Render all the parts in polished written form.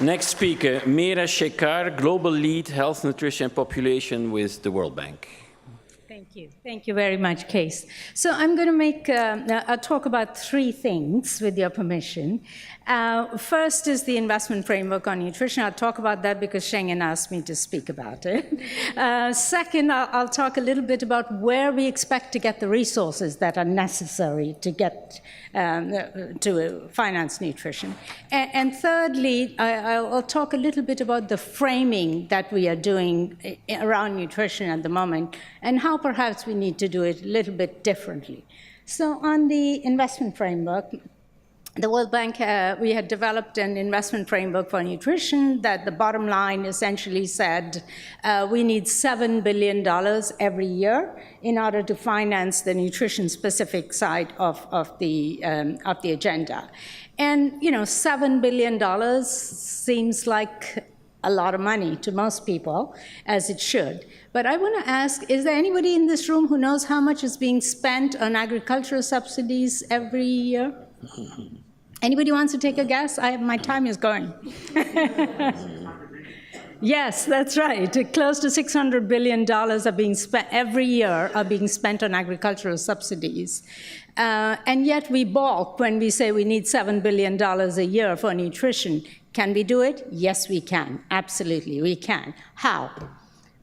Next speaker, Meera Shekar, Global Lead Health, Nutrition and Population with the World Bank. Thank you. Thank you very much, Kees. So I'm going to make a talk about three things, with your permission. First is the investment framework on nutrition. I'll talk about that because Schengen asked me to speak about it. Second, I'll talk a little bit about where we expect to get the resources that are necessary to get to finance nutrition. And thirdly, I'll talk a little bit about the framing that we are doing around nutrition at the moment and how perhaps we need to do it a little bit differently. So on the investment framework, the World Bank, we had developed an investment framework for nutrition that the bottom line essentially said we need $7 billion every year in order to finance the nutrition-specific side of the agenda. And, you know, $7 billion seems like a lot of money to most people, as it should. But I want to ask, is there anybody in this room who knows how much is being spent on agricultural subsidies every year? Anybody wants to take a guess? My time is going. Yes, that's right. Close to $600 billion are being spent every year are being spent on agricultural subsidies. And yet we balk when we say we need $7 billion a year for nutrition. Can we do it? Yes, we can. Absolutely, we can. How?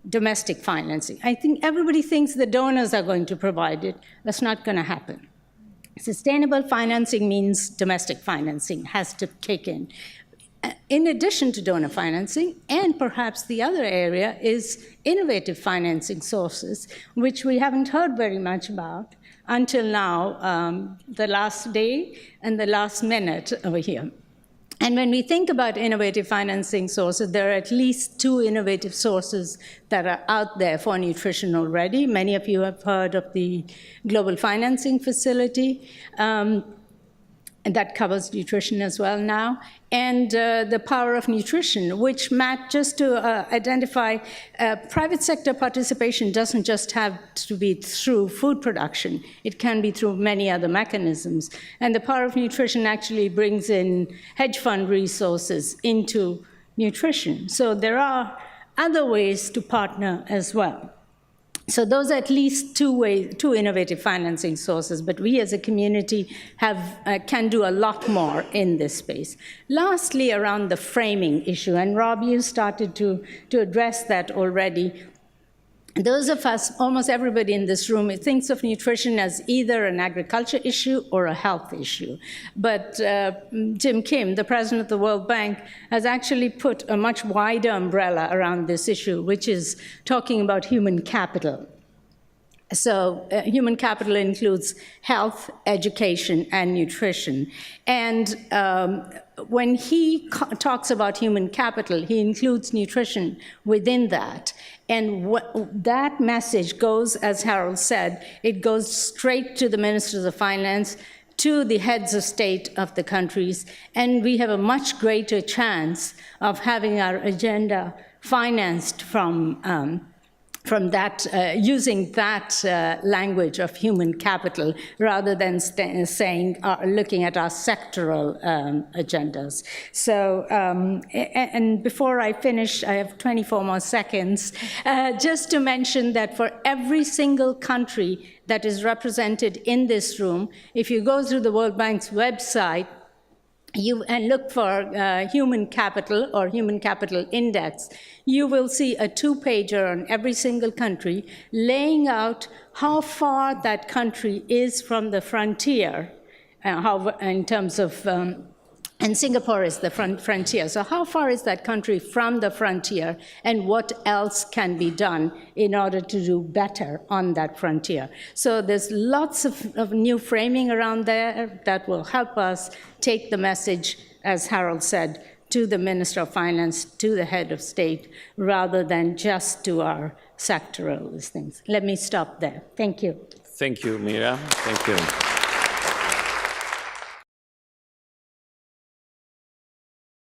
Domestic financing. I think everybody thinks the donors are going to provide it. That's not going to happen. Sustainable financing means domestic financing has to kick in. In addition to donor financing, and perhaps the other area is innovative financing sources, which we haven't heard very much about until now, the last day and the last minute over here. And when we think about innovative financing sources, there are at least two innovative sources that are out there for nutrition already. Many of you have heard of the Global Financing Facility, and that covers nutrition as well now, and the Power of Nutrition, which, Matt, just to identify, private sector participation doesn't just have to be through food production. It can be through many other mechanisms. And the Power of Nutrition actually brings in hedge fund resources into nutrition. So there are other ways to partner as well. So those are at least two innovative financing sources, but we as a community can do a lot more in this space. Lastly, around the framing issue, and Rob, you started to address that already. Those of us, almost everybody in this room, thinks of nutrition as either an agriculture issue or a health issue. But Jim Kim, the president of the World Bank, has actually put a much wider umbrella around this issue, which is talking about human capital. So human capital includes health, education, and nutrition. And when he talks about human capital, he includes nutrition within that. And that message goes, as Harold said, it goes straight to the ministers of finance, to the heads of state of the countries, and we have a much greater chance of having our agenda financed from that, using that language of human capital rather than saying, looking at our sectoral agendas. So, and before I finish, I have 24 more seconds, just to mention that for every single country that is represented in this room, if you go through the World Bank's website, and look for human capital or human capital index, you will see a two-pager on every single country laying out how far that country is from the frontier, in terms of, and Singapore is the frontier. So how far is that country from the frontier, and what else can be done in order to do better on that frontier? So there's lots of new framing around there that will help us take the message, as Harold said, to the Minister of Finance, to the head of state, rather than just to our sectoral things. Let me stop there. Thank you. Thank you, Meera. Thank you.